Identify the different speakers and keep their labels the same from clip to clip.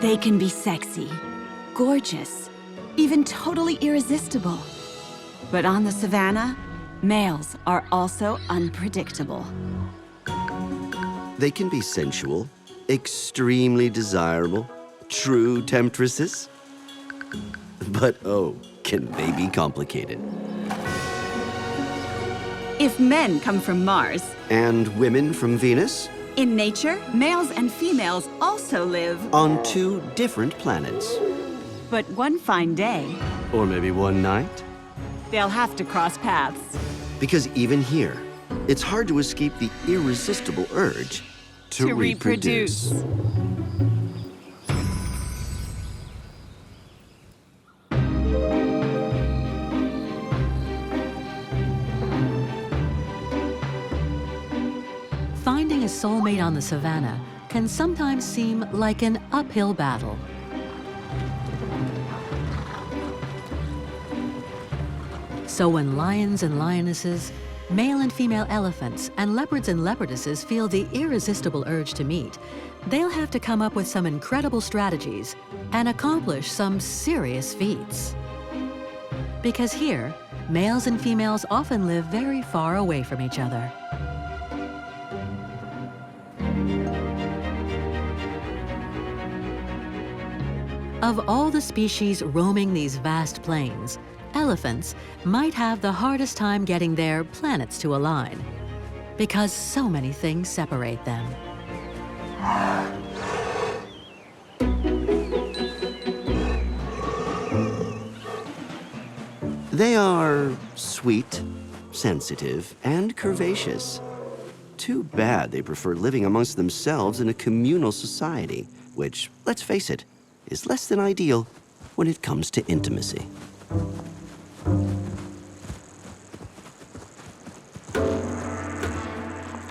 Speaker 1: They can be sexy, gorgeous, even totally irresistible. But on the savannah, males are also unpredictable.
Speaker 2: They can be sensual, extremely desirable, true temptresses. But oh, can they be complicated?
Speaker 1: If men come from Mars,
Speaker 2: And women from Venus?
Speaker 1: in nature, males and females also live.
Speaker 2: On 2 different planets.
Speaker 1: But one fine day,
Speaker 2: Or maybe one night?
Speaker 1: they'll have to cross paths.
Speaker 2: Because even here, it's hard to escape the irresistible urge to reproduce.
Speaker 3: Finding a soulmate on the savannah can sometimes seem like an uphill battle. So when lions and lionesses, male and female elephants, and leopards and leopardesses feel the irresistible urge to meet, they'll have to come up with some incredible strategies and accomplish some serious feats. Because here, males and females often live very far away from each other. Of all the species roaming these vast plains, elephants might have the hardest time getting their planets to align, because so many things separate them.
Speaker 2: They are sweet, sensitive, and curvaceous. Too bad they prefer living amongst themselves in a communal society, which, let's face it, is less than ideal when it comes to intimacy.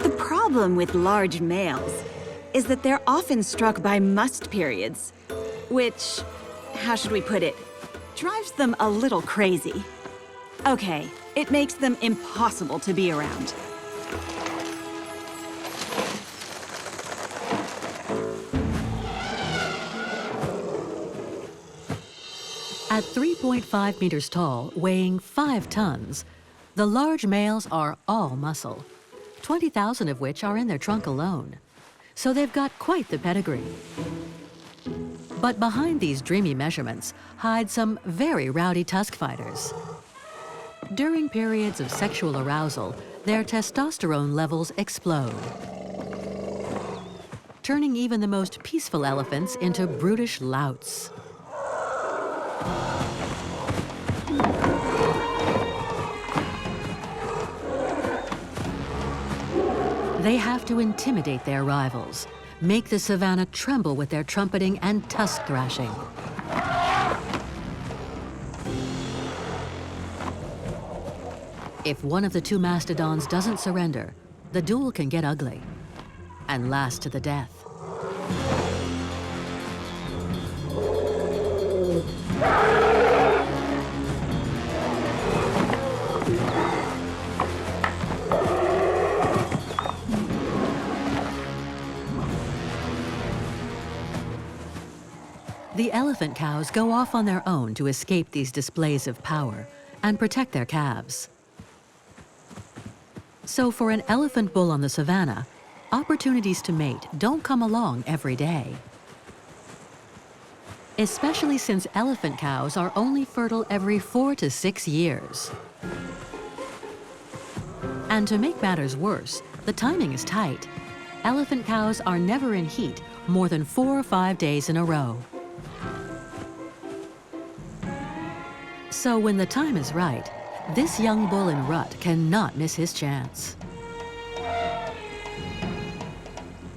Speaker 1: The problem with large males is that they're often struck by must periods, which, how should we put it, drives them a little crazy. Okay, it makes them impossible to be around.
Speaker 3: At 3.5 meters tall, weighing 5 tons, the large males are all muscle, 20,000 of which are in their trunk alone. So they've got quite the pedigree. But behind these dreamy measurements hide some very rowdy tusk fighters. During periods of sexual arousal, their testosterone levels explode, turning even the most peaceful elephants into brutish louts. They have to intimidate their rivals, make the savannah tremble with their trumpeting and tusk thrashing. If one of the 2 mastodons doesn't surrender, the duel can get ugly and last to the death. The elephant cows go off on their own to escape these displays of power and protect their calves. So for an elephant bull on the savannah, opportunities to mate don't come along every day. Especially since elephant cows are only fertile every 4 to 6 years. And to make matters worse, the timing is tight. Elephant cows are never in heat more than 4 or 5 days in a row. So when the time is right, this young bull in rut cannot miss his chance.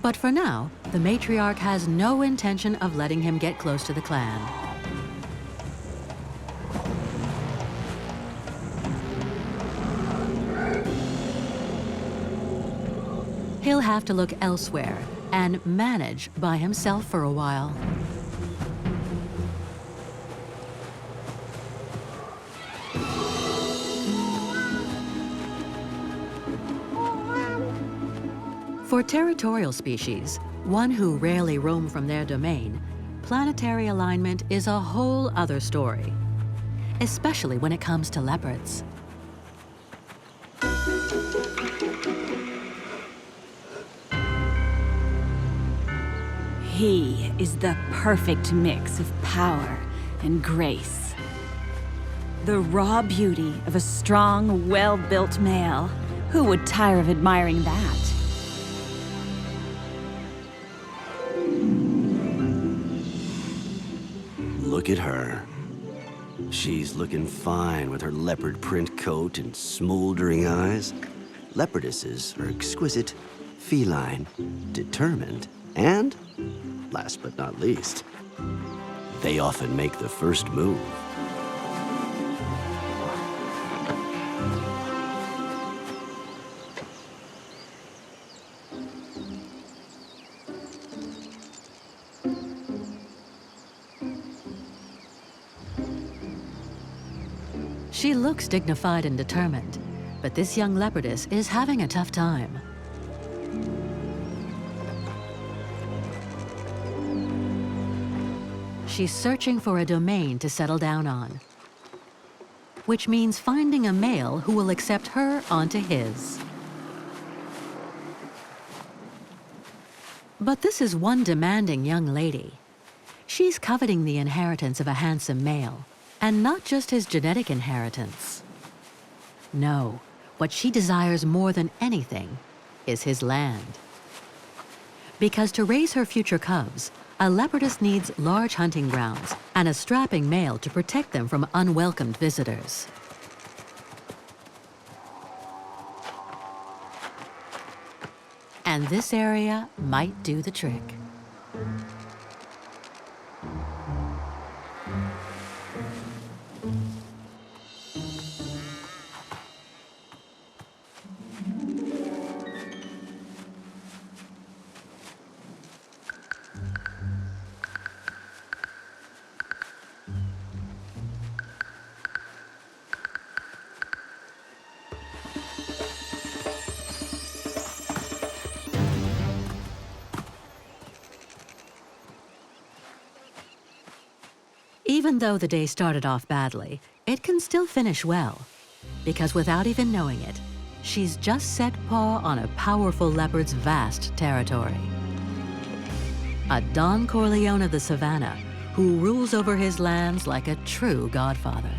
Speaker 3: But for now, the matriarch has no intention of letting him get close to the clan. He'll have to look elsewhere and manage by himself for a while. For territorial species, one who rarely roam from their domain, planetary alignment is a whole other story, especially when it comes to leopards.
Speaker 1: He is the perfect mix of power and grace. The raw beauty of a strong, well-built male. Who would tire of admiring that?
Speaker 2: Look at her. She's looking fine with her leopard print coat and smoldering eyes. Leopardesses are exquisite, feline, determined, and, last but not least, they often make the first move.
Speaker 3: She looks dignified and determined, but this young leopardess is having a tough time. She's searching for a domain to settle down on, which means finding a male who will accept her onto his. But this is one demanding young lady. She's coveting the inheritance of a handsome male, and not just his genetic inheritance. No, what she desires more than anything is his land. Because to raise her future cubs, a leopardess needs large hunting grounds and a strapping male to protect them from unwelcomed visitors. And this area might do the trick. Even though the day started off badly, it can still finish well. Because without even knowing it, she's just set paw on a powerful leopard's vast territory. A Don Corleone of the Savannah, who rules over his lands like a true godfather.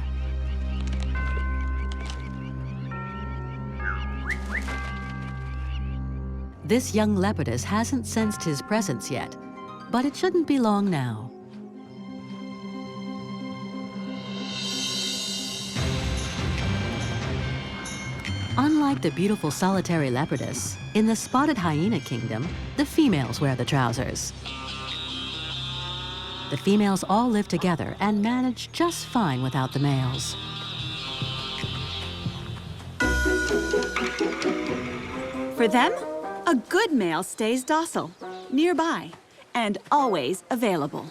Speaker 3: This young leopardess hasn't sensed his presence yet, but it shouldn't be long now. Unlike the beautiful solitary leopardess, in the spotted hyena kingdom, the females wear the trousers. The females all live together and manage just fine without the males.
Speaker 1: For them, a good male stays docile, nearby, and always available.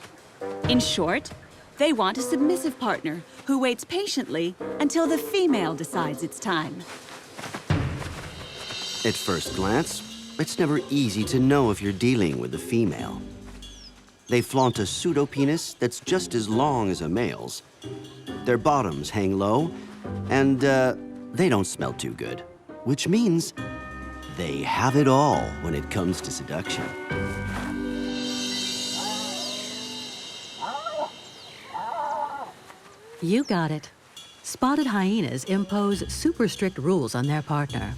Speaker 1: In short, they want a submissive partner who waits patiently until the female decides it's time.
Speaker 2: At first glance, it's never easy to know if you're dealing with a female. They flaunt a pseudo-penis that's just as long as a male's. Their bottoms hang low, and they don't smell too good, which means they have it all when it comes to seduction.
Speaker 3: You got it. Spotted hyenas impose super strict rules on their partner.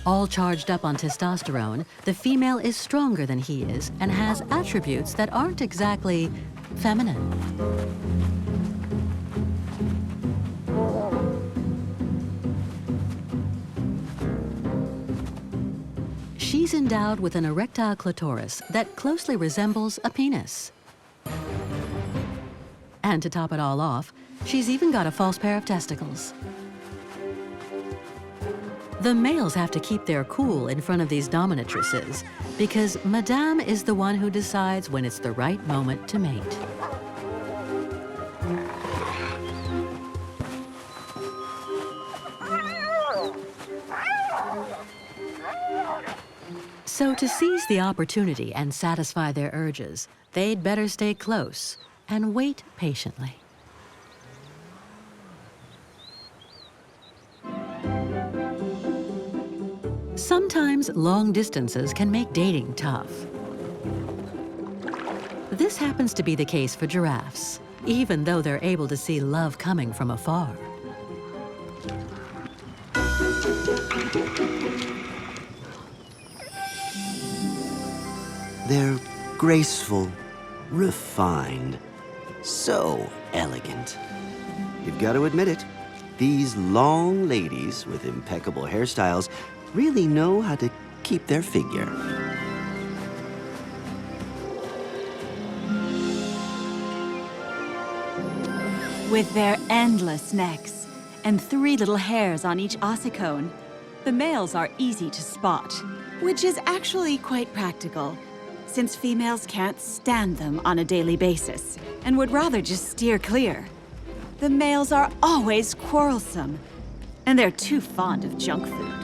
Speaker 3: All charged up on testosterone, the female is stronger than he is and has attributes that aren't exactly feminine. She's endowed with an erectile clitoris that closely resembles a penis. And to top it all off, she's even got a false pair of testicles. The males have to keep their cool in front of these dominatrices because Madame is the one who decides when it's the right moment to mate. So to seize the opportunity and satisfy their urges, they'd better stay close and wait patiently. Sometimes long distances can make dating tough. This happens to be the case for giraffes, even though they're able to see love coming from afar.
Speaker 2: They're graceful, refined, so elegant. You've got to admit it, these long ladies with impeccable hairstyles really know how to keep their figure.
Speaker 1: With their endless necks and 3 little hairs on each ossicone, the males are easy to spot, which is actually quite practical, since females can't stand them on a daily basis and would rather just steer clear. The males are always quarrelsome, and they're too fond of junk food.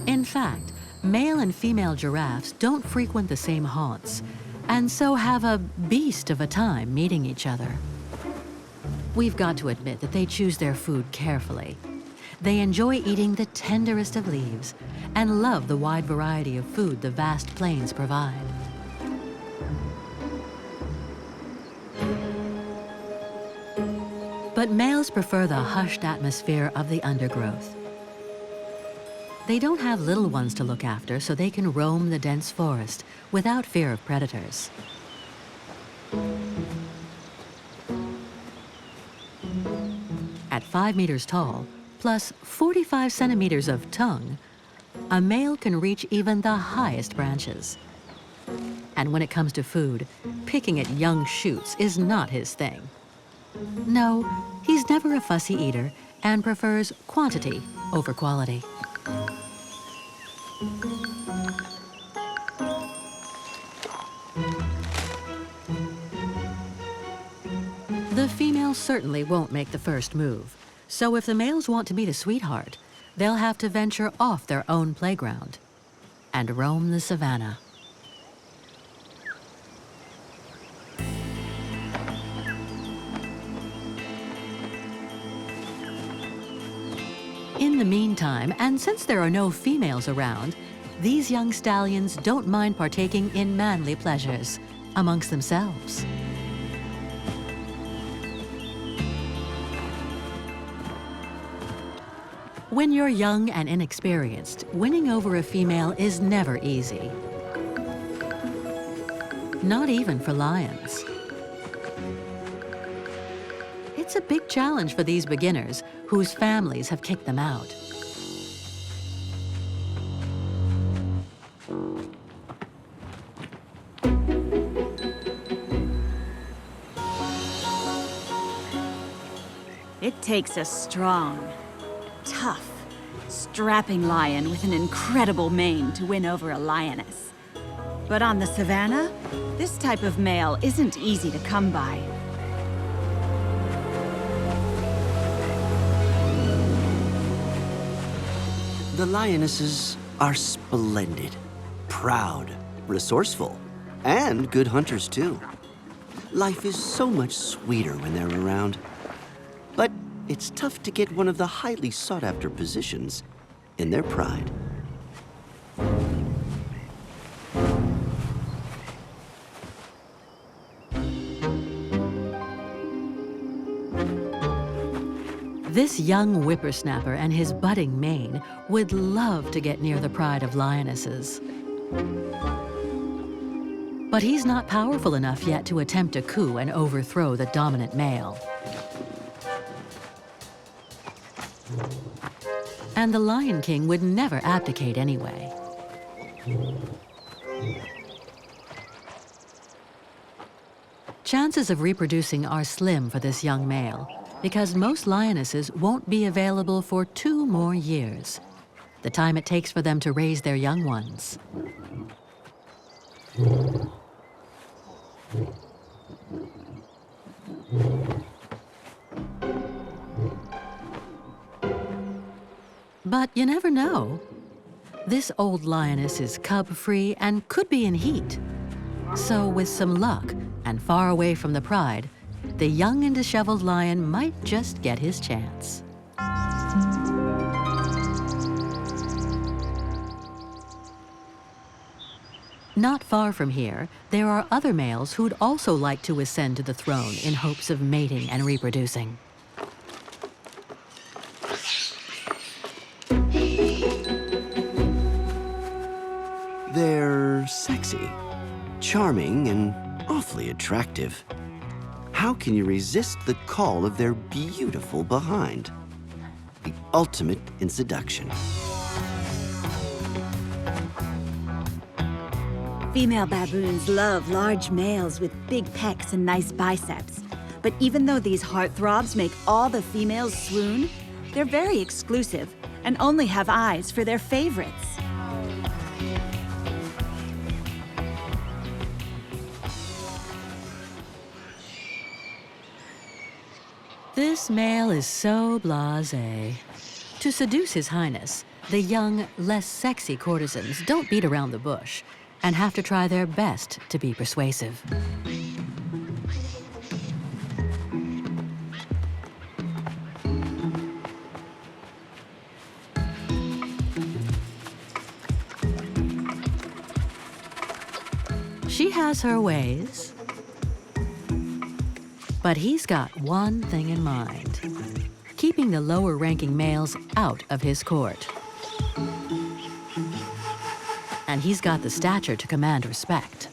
Speaker 3: In fact, male and female giraffes don't frequent the same haunts, and so have a beast of a time meeting each other. We've got to admit that they choose their food carefully. They enjoy eating the tenderest of leaves and love the wide variety of food the vast plains provide. But males prefer the hushed atmosphere of the undergrowth. They don't have little ones to look after, so they can roam the dense forest without fear of predators. At 5 meters tall, plus 45 centimeters of tongue, a male can reach even the highest branches. And when it comes to food, picking at young shoots is not his thing. No, he's never a fussy eater and prefers quantity over quality. The females certainly won't make the first move. So if the males want to meet a sweetheart, they'll have to venture off their own playground and roam the savannah. In the meantime, and since there are no females around, these young stallions don't mind partaking in manly pleasures amongst themselves. When you're young and inexperienced, winning over a female is never easy. Not even for lions. It's a big challenge for these beginners whose families have kicked them out.
Speaker 1: It takes a strong, tough, strapping lion with an incredible mane to win over a lioness. But on the savannah, this type of male isn't easy to come by.
Speaker 2: The lionesses are splendid, proud, resourceful, and good hunters too. Life is so much sweeter when they're around. But it's tough to get one of the highly sought-after positions in their pride.
Speaker 3: This young whippersnapper and his budding mane would love to get near the pride of lionesses. But he's not powerful enough yet to attempt a coup and overthrow the dominant male. And the Lion King would never abdicate anyway. Chances of reproducing are slim for this young male, because most lionesses won't be available for 2 more years, the time it takes for them to raise their young ones. But you never know. This old lioness is cub-free and could be in heat. So with some luck and far away from the pride, the young and disheveled lion might just get his chance. Not far from here, there are other males who'd also like to ascend to the throne in hopes of mating and reproducing.
Speaker 2: They're sexy, charming, and awfully attractive. How can you resist the call of their beautiful behind? The ultimate in seduction.
Speaker 1: Female baboons love large males with big pecs and nice biceps. But even though these heartthrobs make all the females swoon, they're very exclusive and only have eyes for their favorites.
Speaker 3: This male is so blasé. To seduce his highness, the young, less sexy courtesans don't beat around the bush and have to try their best to be persuasive. She has her ways, but he's got one thing in mind: keeping the lower-ranking males out of his court. And he's got the stature to command respect.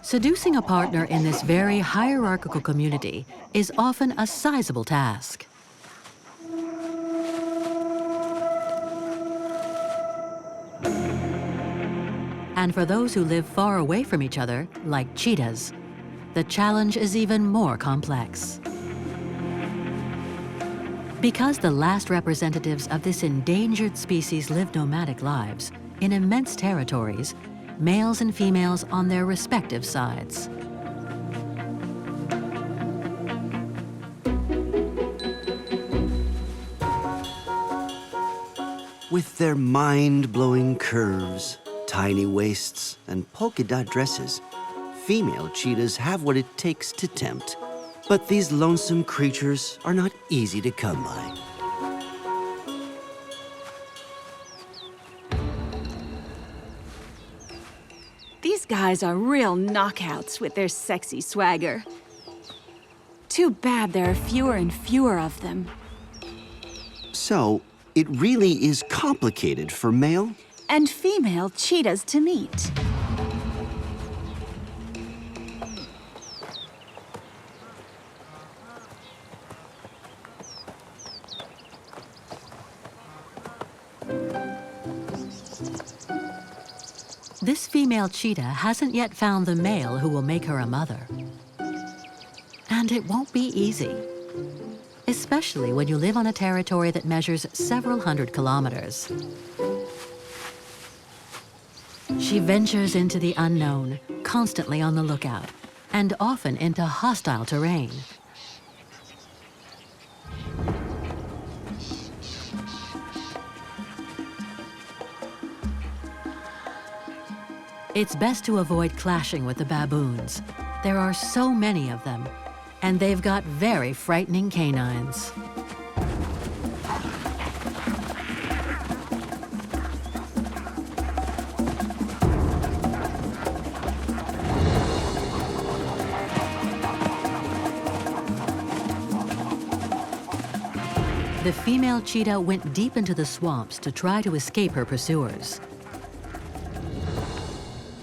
Speaker 3: Seducing a partner in this very hierarchical community is often a sizable task. And for those who live far away from each other, like cheetahs, the challenge is even more complex. Because the last representatives of this endangered species live nomadic lives in immense territories, males and females on their respective sides.
Speaker 2: With their mind-blowing curves, tiny waists, and polka dot dresses, female cheetahs have what it takes to tempt. But these lonesome creatures are not easy to come by.
Speaker 1: These guys are real knockouts with their sexy swagger. Too bad there are fewer and fewer of them.
Speaker 2: So, it really is complicated for male
Speaker 1: And female cheetahs to meet.
Speaker 3: This female cheetah hasn't yet found the male who will make her a mother. And it won't be easy, especially when you live on a territory that measures several hundred kilometers. She ventures into the unknown, constantly on the lookout, and often into hostile terrain. It's best to avoid clashing with the baboons. There are so many of them, and they've got very frightening canines. The female cheetah went deep into the swamps to try to escape her pursuers.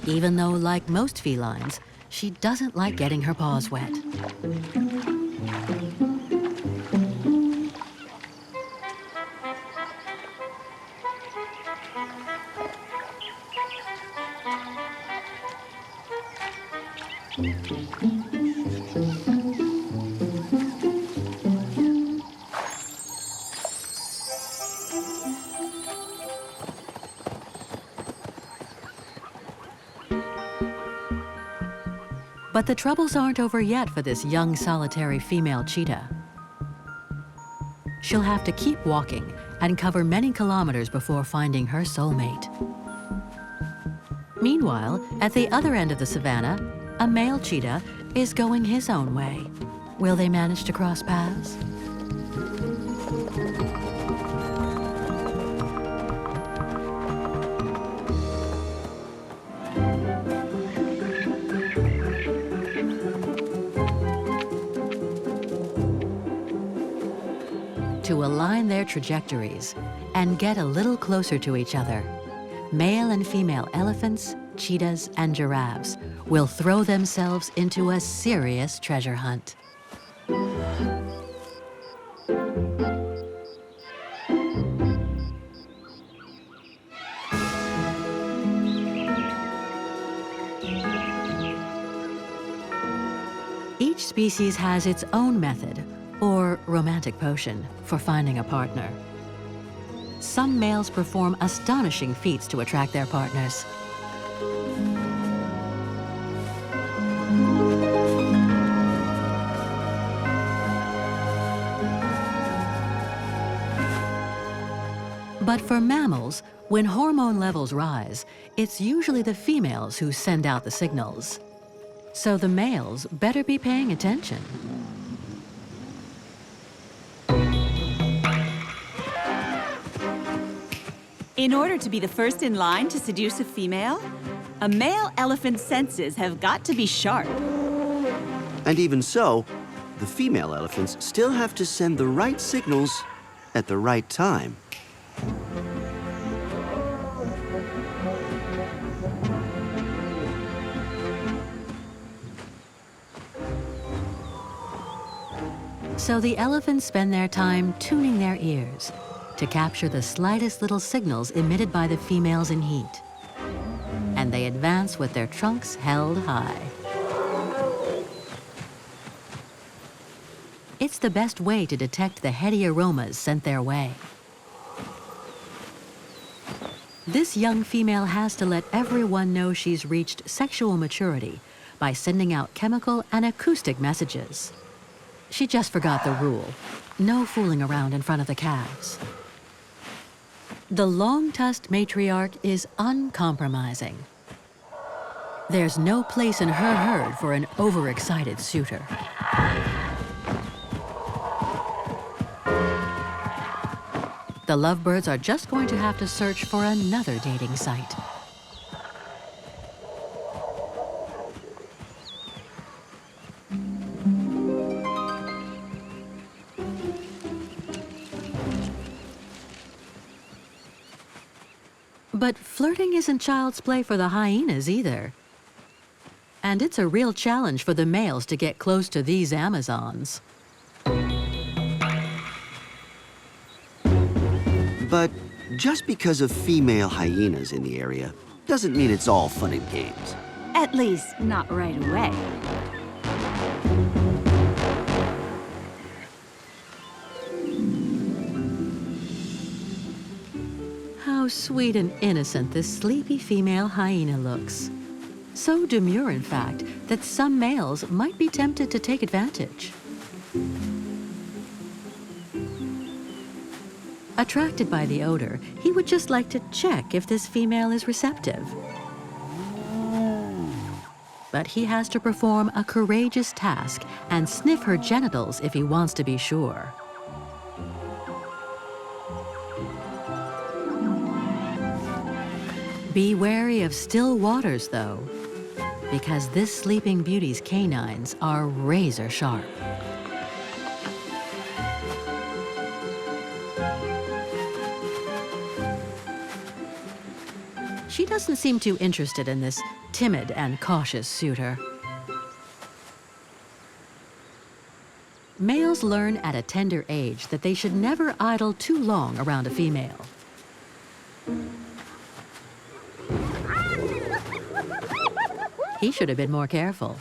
Speaker 3: Even though, like most felines, she doesn't like getting her paws wet. But the troubles aren't over yet for this young, solitary female cheetah. She'll have to keep walking and cover many kilometers before finding her soulmate. Meanwhile, at the other end of the savannah, a male cheetah is going his own way. Will they manage to cross paths? To align their trajectories and get a little closer to each other, male and female elephants, cheetahs, and giraffes will throw themselves into a serious treasure hunt. Each species has its own method, or romantic potion, for finding a partner. Some males perform astonishing feats to attract their partners. But for mammals, when hormone levels rise, it's usually the females who send out the signals. So the males better be paying attention.
Speaker 1: In order to be the first in line to seduce a female, a male elephant's senses have got to be sharp.
Speaker 2: And even so, the female elephants still have to send the right signals at the right time.
Speaker 3: So the elephants spend their time tuning their ears to capture the slightest little signals emitted by the females in heat. And they advance with their trunks held high. It's the best way to detect the heady aromas sent their way. This young female has to let everyone know she's reached sexual maturity by sending out chemical and acoustic messages. She just forgot the rule: no fooling around in front of the calves. The long-tusked matriarch is uncompromising. There's no place in her herd for an overexcited suitor. The lovebirds are just going to have to search for another dating site. But flirting isn't child's play for the hyenas either. And it's a real challenge for the males to get close to these Amazons.
Speaker 2: But just because of female hyenas in the area doesn't mean it's all fun and games.
Speaker 1: At least, not right away.
Speaker 3: How sweet and innocent this sleepy female hyena looks. So demure, in fact, that some males might be tempted to take advantage. Attracted by the odor, he would just like to check if this female is receptive. But he has to perform a courageous task and sniff her genitals if he wants to be sure. Be wary of still waters, though, because this sleeping beauty's canines are razor sharp. She doesn't seem too interested in this timid and cautious suitor. Males learn at a tender age that they should never idle too long around a female. He should have been more careful.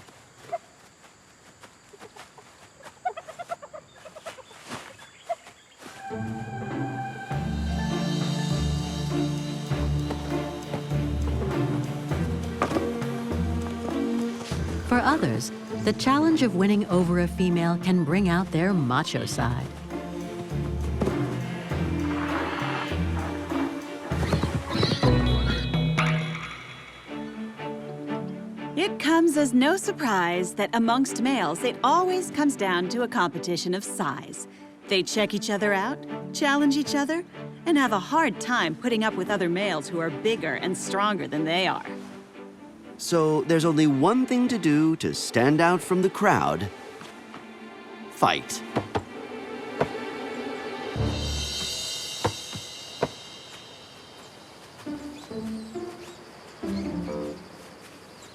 Speaker 3: For others, the challenge of winning over a female can bring out their macho side.
Speaker 1: It comes as no surprise that amongst males, it always comes down to a competition of size. They check each other out, challenge each other, and have a hard time putting up with other males who are bigger and stronger than they are.
Speaker 2: So there's only one thing to do to stand out from the crowd. Fight.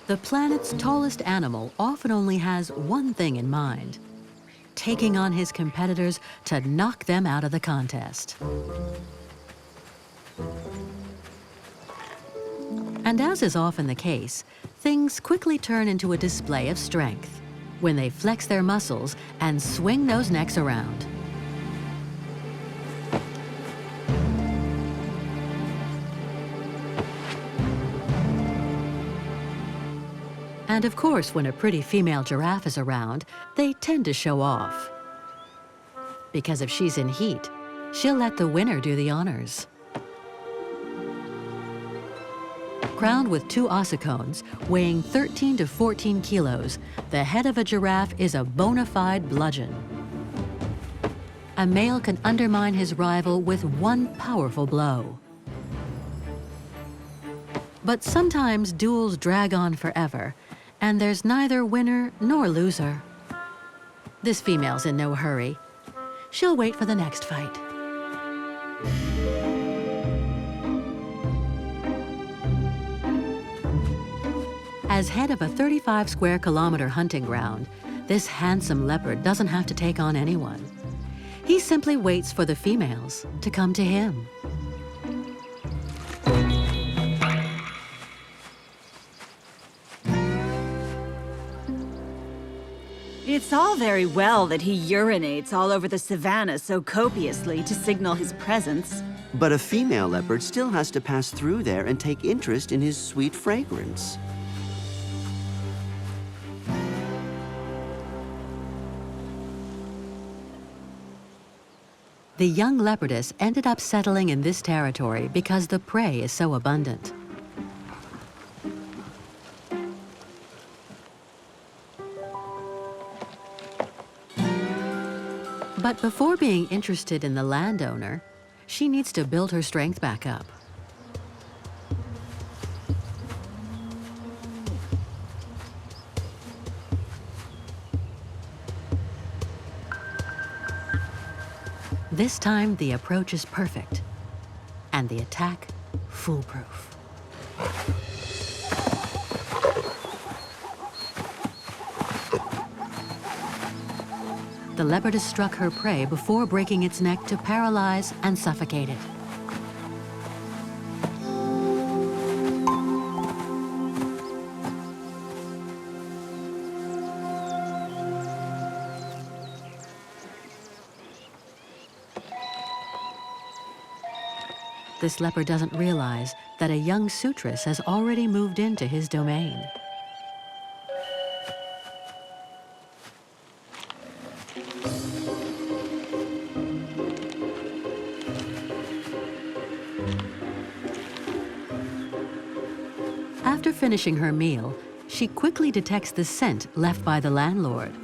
Speaker 3: The planet's tallest animal often only has one thing in mind: taking on his competitors to knock them out of the contest. And as is often the case, things quickly turn into a display of strength when they flex their muscles and swing those necks around. And of course, when a pretty female giraffe is around, they tend to show off. Because if she's in heat, she'll let the winner do the honors. Crowned with 2 ossicones, weighing 13 to 14 kilos, the head of a giraffe is a bona fide bludgeon. A male can undermine his rival with one powerful blow. But sometimes duels drag on forever, and there's neither winner nor loser. This female's in no hurry. She'll wait for the next fight. As head of a 35 square kilometer hunting ground, this handsome leopard doesn't have to take on anyone. He simply waits for the females to come to him.
Speaker 1: It's all very well that he urinates all over the savannah so copiously to signal his presence.
Speaker 2: But a female leopard still has to pass through there and take interest in his sweet fragrance.
Speaker 3: The young leopardess ended up settling in this territory because the prey is so abundant. But before being interested in the landowner, she needs to build her strength back up. This time, the approach is perfect, and the attack foolproof. The leopard has struck her prey before breaking its neck to paralyze and suffocate it. This leopard doesn't realize that a young suitress has already moved into his domain. After finishing her meal, she quickly detects the scent left by the landlord.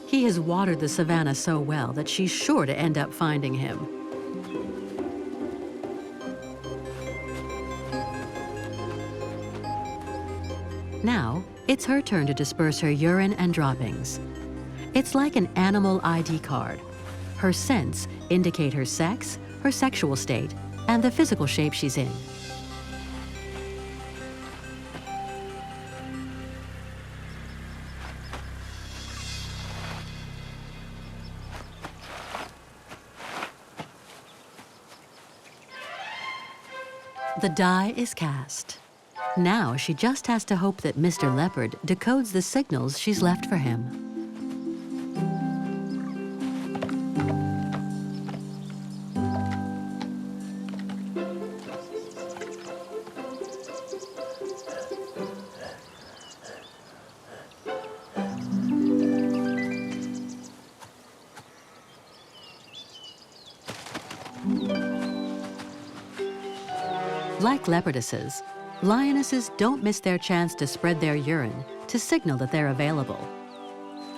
Speaker 3: He has watered the savannah so well that she's sure to end up finding him. Now, it's her turn to disperse her urine and droppings. It's like an animal ID card. Her scents indicate her sex, her sexual state, and the physical shape she's in. The die is cast. Now she just has to hope that Mr. Leopard decodes the signals she's left for him. Like leopardesses, lionesses don't miss their chance to spread their urine to signal that they're available.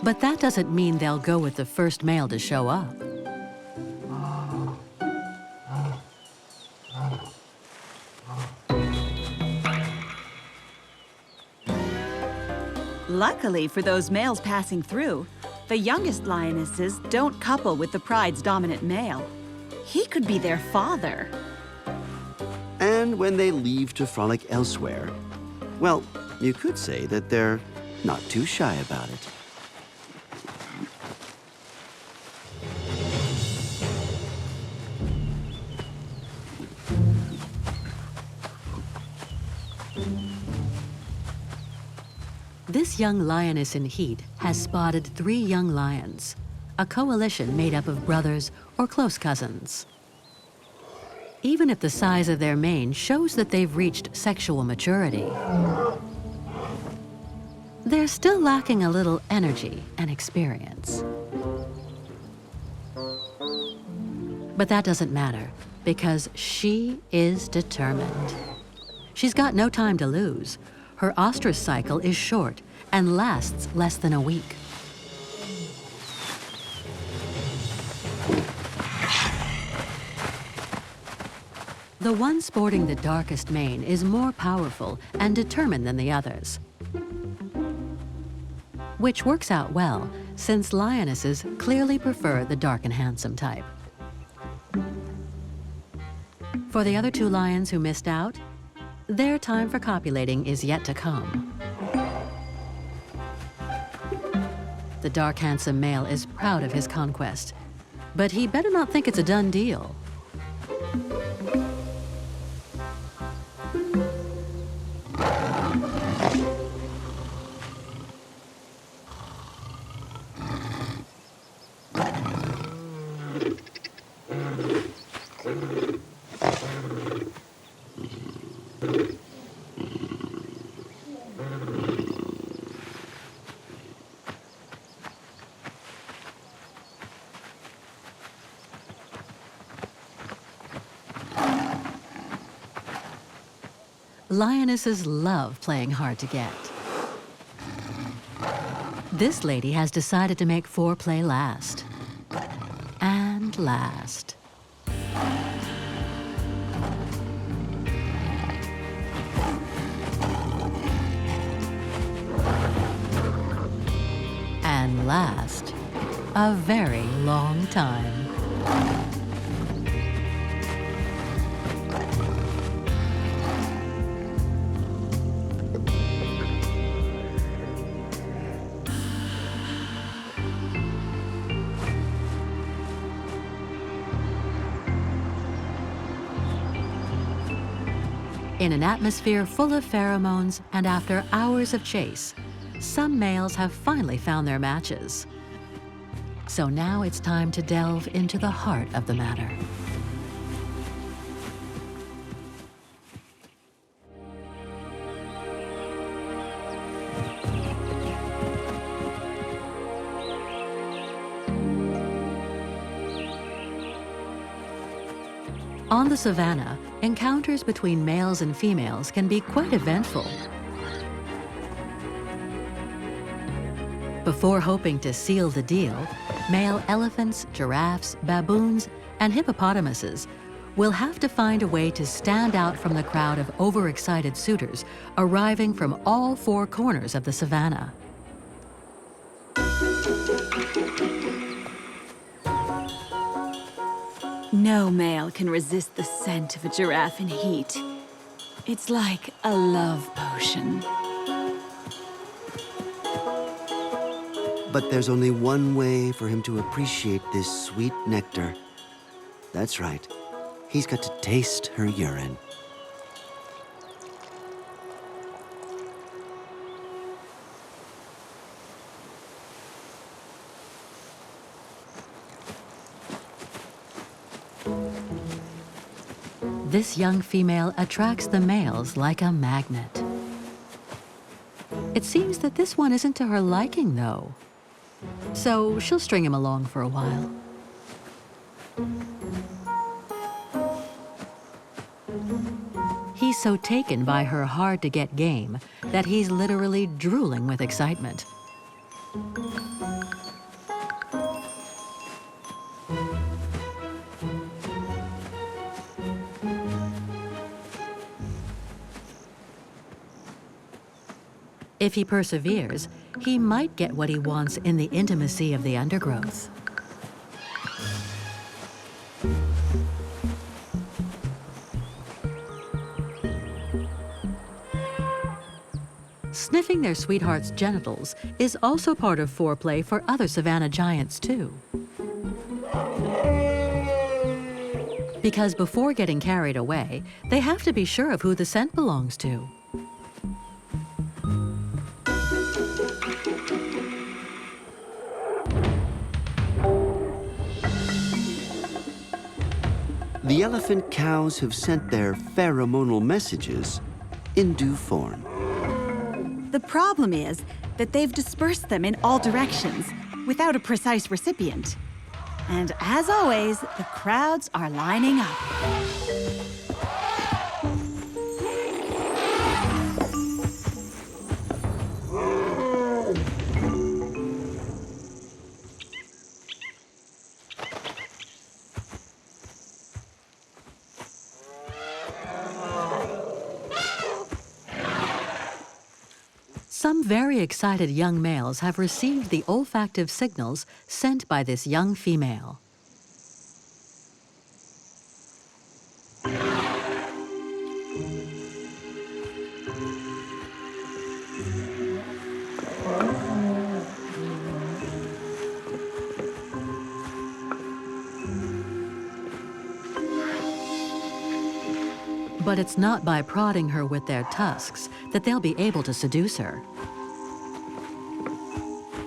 Speaker 3: But that doesn't mean they'll go with the first male to show up.
Speaker 1: Luckily for those males passing through, the youngest lionesses don't couple with the pride's dominant male. He could be their father.
Speaker 2: And when they leave to frolic elsewhere, well, you could say that they're not too shy about it.
Speaker 3: This young lioness in heat has spotted 3 young lions, a coalition made up of brothers or close cousins. Even if the size of their mane shows that they've reached sexual maturity, they're still lacking a little energy and experience. But that doesn't matter, because she is determined. She's got no time to lose. Her ostrich cycle is short and lasts less than a week. The one sporting the darkest mane is more powerful and determined than the others, which works out well since lionesses clearly prefer the dark and handsome type. For the other 2 lions who missed out, their time for copulating is yet to come. The dark, handsome male is proud of his conquest, but he better not think it's a done deal. Lionesses love playing hard to get. This lady has decided to make foreplay last. And last. And last a very long time. In an atmosphere full of pheromones and after hours of chase, some males have finally found their matches. So now it's time to delve into the heart of the matter. On the savannah, encounters between males and females can be quite eventful. Before hoping to seal the deal, male elephants, giraffes, baboons, and hippopotamuses will have to find a way to stand out from the crowd of overexcited suitors arriving from all 4 corners of the savannah.
Speaker 1: No male can resist the scent of a giraffe in heat. It's like a love potion.
Speaker 2: But there's only one way for him to appreciate this sweet nectar. That's right. He's got to taste her urine.
Speaker 3: This young female attracts the males like a magnet. It seems that this one isn't to her liking, though. So she'll string him along for a while. He's so taken by her hard-to-get game that he's literally drooling with excitement. If he perseveres, he might get what he wants in the intimacy of the undergrowth. Sniffing their sweetheart's genitals is also part of foreplay for other savanna giants, too. Because before getting carried away, they have to be sure of who the scent belongs to.
Speaker 2: The elephant cows have sent their pheromonal messages in due form.
Speaker 1: The problem is that they've dispersed them in all directions without a precise recipient. And as always, the crowds are lining up.
Speaker 3: Some very excited young males have received the olfactive signals sent by this young female. But it's not by prodding her with their tusks that they'll be able to seduce her.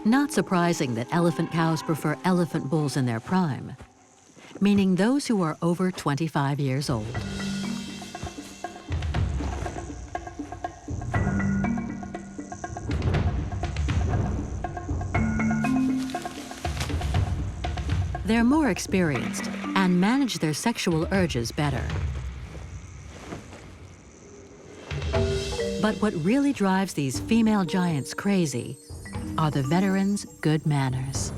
Speaker 3: Not surprising that elephant cows prefer elephant bulls in their prime, meaning those who are over 25 years old. They're more experienced and manage their sexual urges better. But what really drives these female giants crazy are the veterans' good manners.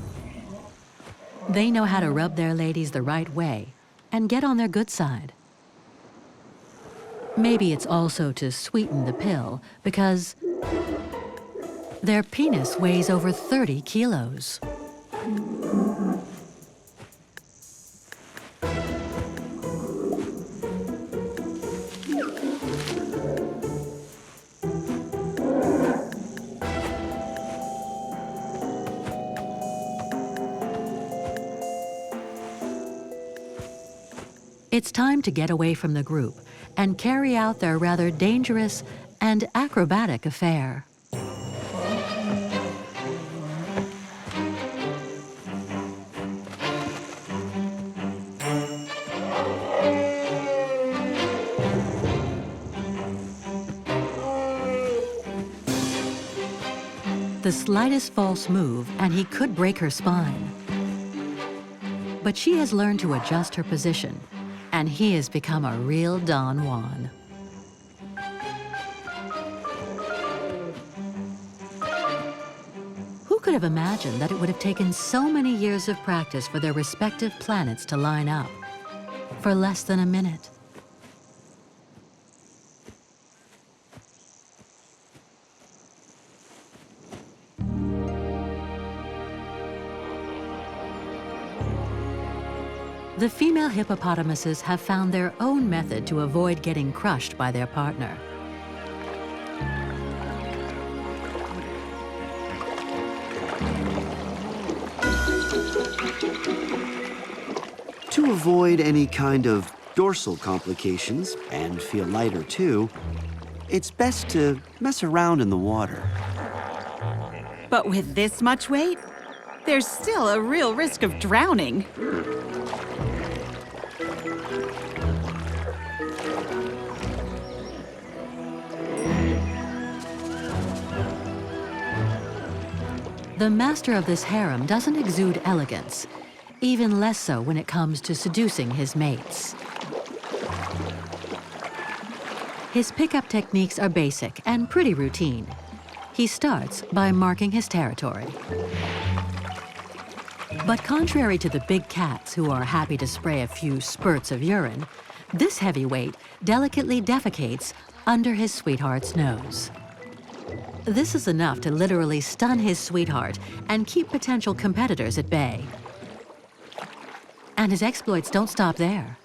Speaker 3: They know how to rub their ladies the right way and get on their good side. Maybe it's also to sweeten the pill because their penis weighs over 30 kilos. It's time to get away from the group and carry out their rather dangerous and acrobatic affair. The slightest false move and he could break her spine. But she has learned to adjust her position, and he has become a real Don Juan. Who could have imagined that it would have taken so many years of practice for their respective planets to line up for less than a minute? The female hippopotamuses have found their own method to avoid getting crushed by their partner.
Speaker 2: To avoid any kind of dorsal complications and feel lighter too, it's best to mess around in the water.
Speaker 1: But with this much weight, there's still a real risk of drowning.
Speaker 3: The master of this harem doesn't exude elegance, even less so when it comes to seducing his mates. His pickup techniques are basic and pretty routine. He starts by marking his territory. But contrary to the big cats who are happy to spray a few spurts of urine, this heavyweight delicately defecates under his sweetheart's nose. This is enough to literally stun his sweetheart and keep potential competitors at bay. And his exploits don't stop there.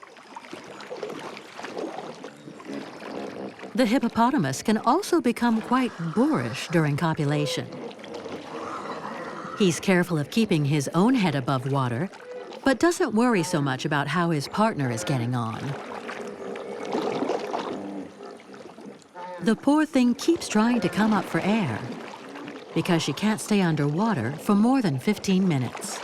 Speaker 3: The hippopotamus can also become quite boorish during copulation. He's careful of keeping his own head above water, but doesn't worry so much about how his partner is getting on. The poor thing keeps trying to come up for air because she can't stay underwater for more than 15 minutes.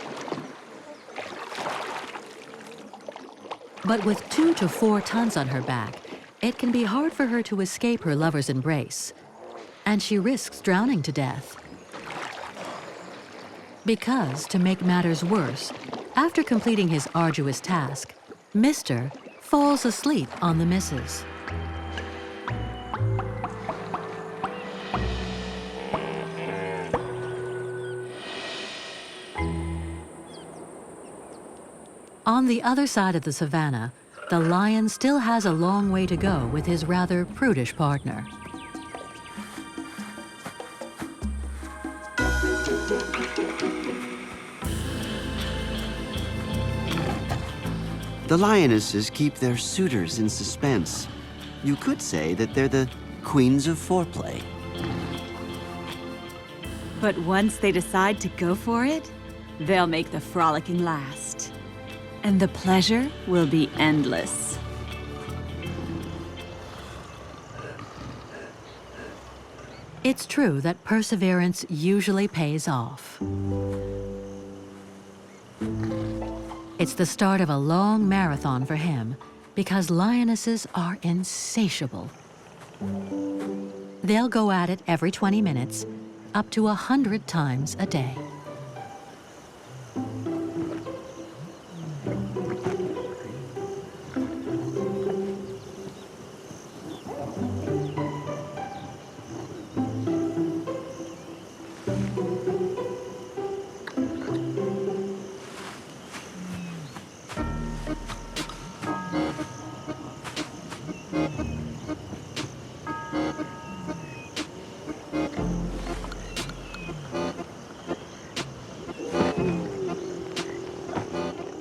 Speaker 3: But with 2 to 4 tons on her back, it can be hard for her to escape her lover's embrace, and she risks drowning to death. Because, to make matters worse, after completing his arduous task, Mr. falls asleep on the missus. On the other side of the savannah, the lion still has a long way to go with his rather prudish partner.
Speaker 2: The lionesses keep their suitors in suspense. You could say that they're the queens of foreplay.
Speaker 1: But once they decide to go for it, they'll make the frolicking last. And the pleasure will be endless.
Speaker 3: It's true that perseverance usually pays off. It's the start of a long marathon for him because lionesses are insatiable. They'll go at it every 20 minutes, up to 100 times a day.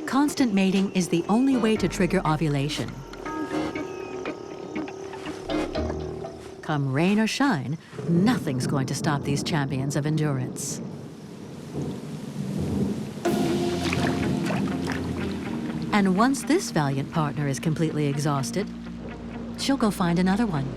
Speaker 3: Constant mating is the only way to trigger ovulation. Come rain or shine, nothing's going to stop these champions of endurance. And once this valiant partner is completely exhausted, she'll go find another one.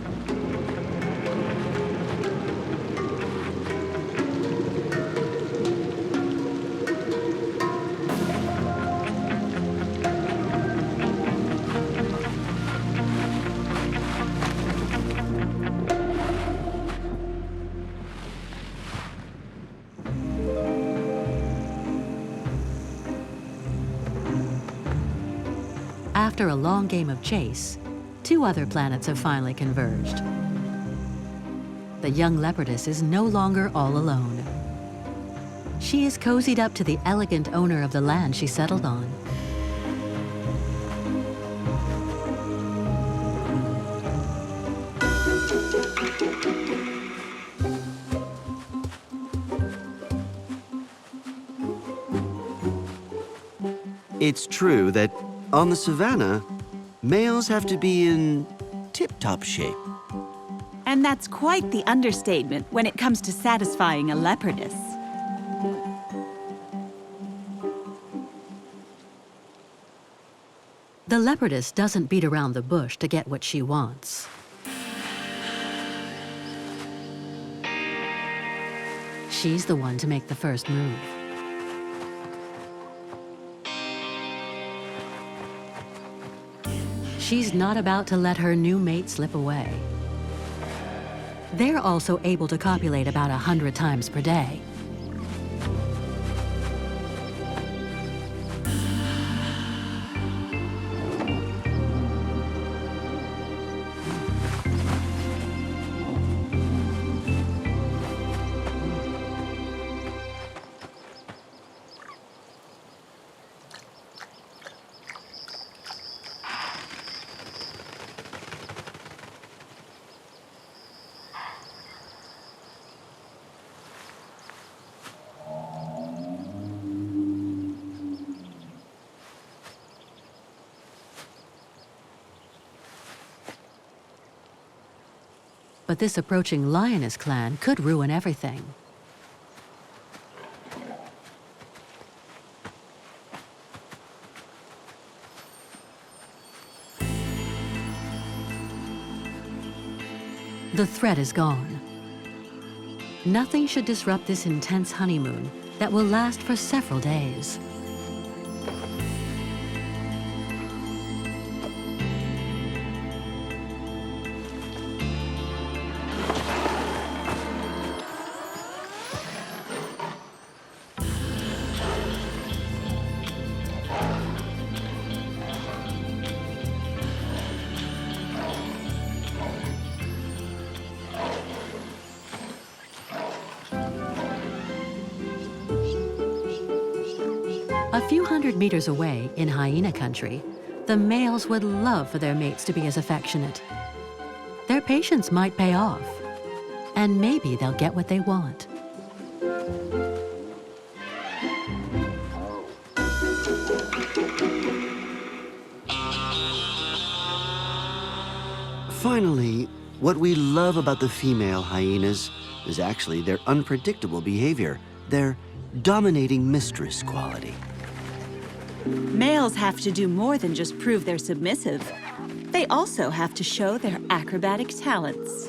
Speaker 3: After a long game of chase, 2 other planets have finally converged. The young leopardess is no longer all alone. She is cozied up to the elegant owner of the land she settled on.
Speaker 2: It's true that on the savannah, males have to be in tip-top shape.
Speaker 1: And that's quite the understatement when it comes to satisfying a leopardess.
Speaker 3: The leopardess doesn't beat around the bush to get what she wants. She's the one to make the first move. She's not about to let her new mate slip away. They're also able to copulate about 100 times per day. But this approaching Lioness clan could ruin everything. The threat is gone. Nothing should disrupt this intense honeymoon that will last for several days. A few hundred meters away in hyena country, the males would love for their mates to be as affectionate. Their patience might pay off, and maybe they'll get what they want.
Speaker 2: Finally, what we love about the female hyenas is actually their unpredictable behavior, their dominating mistress quality.
Speaker 1: Males have to do more than just prove they're submissive. They also have to show their acrobatic talents.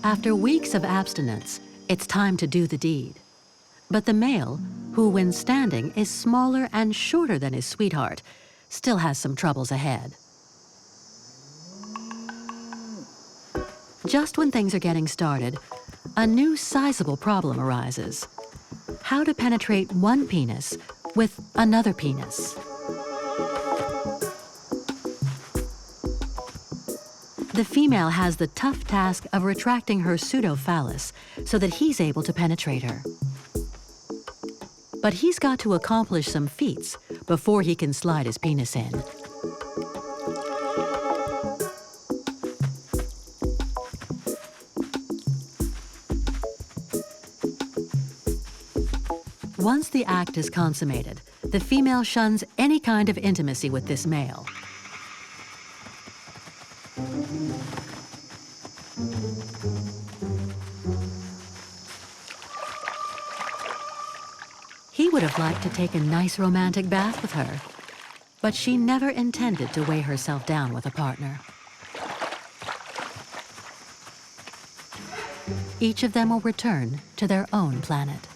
Speaker 3: After weeks of abstinence, it's time to do the deed. But the male, who when standing is smaller and shorter than his sweetheart, still has some troubles ahead. Just when things are getting started, a new sizable problem arises. How to penetrate one penis with another penis. The female has the tough task of retracting her pseudophallus so that he's able to penetrate her. But he's got to accomplish some feats before he can slide his penis in. Once the act is consummated, the female shuns any kind of intimacy with this male. He would have liked to take a nice romantic bath with her, but she never intended to weigh herself down with a partner. Each of them will return to their own planet.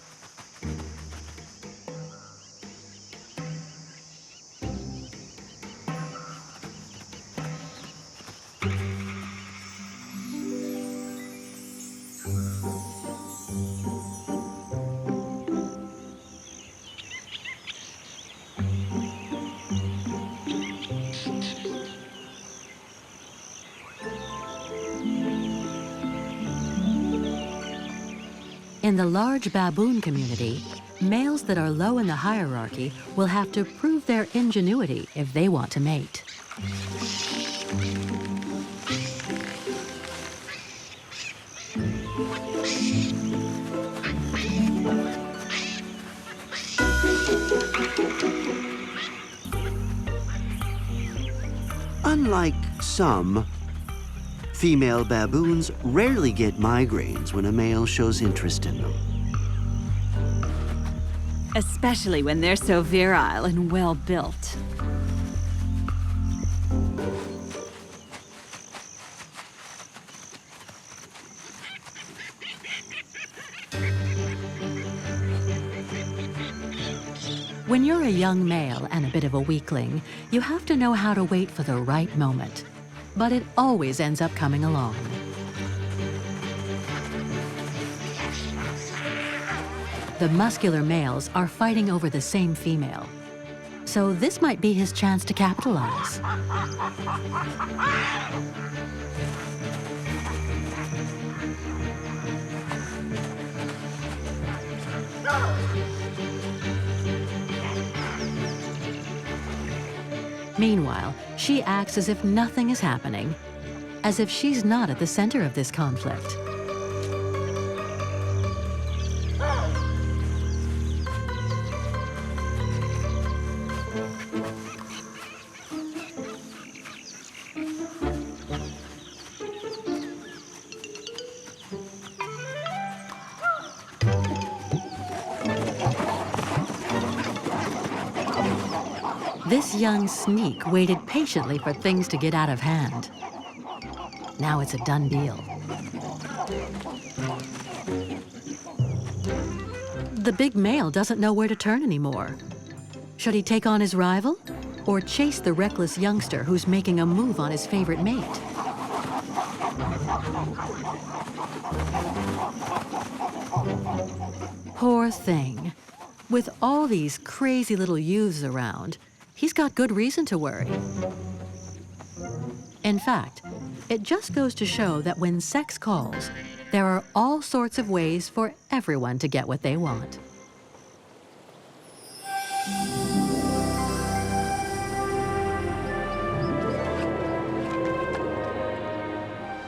Speaker 3: In the large baboon community, males that are low in the hierarchy will have to prove their ingenuity if they want to mate.
Speaker 2: Unlike some, female baboons rarely get migraines when a male shows interest in them.
Speaker 1: Especially when they're so virile and well-built.
Speaker 3: When you're a young male and a bit of a weakling, you have to know how to wait for the right moment. But it always ends up coming along. The muscular males are fighting over the same female. So this might be his chance to capitalize. Meanwhile, she acts as if nothing is happening, as if she's not at the center of this conflict. This young sneak waited patiently for things to get out of hand. Now it's a done deal. The big male doesn't know where to turn anymore. Should he take on his rival or chase the reckless youngster who's making a move on his favorite mate? Poor thing. With all these crazy little youths around, he's got good reason to worry. In fact, it just goes to show that when sex calls, there are all sorts of ways for everyone to get what they want.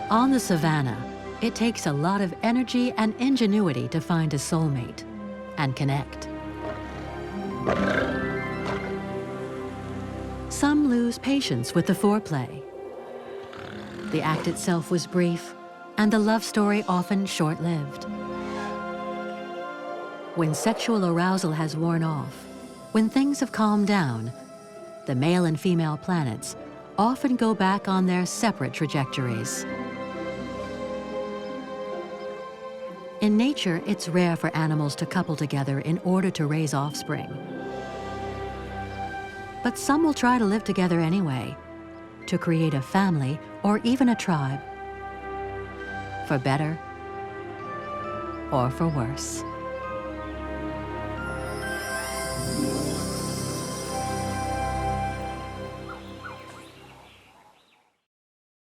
Speaker 3: On the savannah, it takes a lot of energy and ingenuity to find a soulmate and connect. Some lose patience with the foreplay. The act itself was brief, and the love story often short-lived. When sexual arousal has worn off, when things have calmed down, the male and female planets often go back on their separate trajectories. In nature, it's rare for animals to couple together in order to raise offspring. But some will try to live together anyway, to create a family or even a tribe, for better or for worse.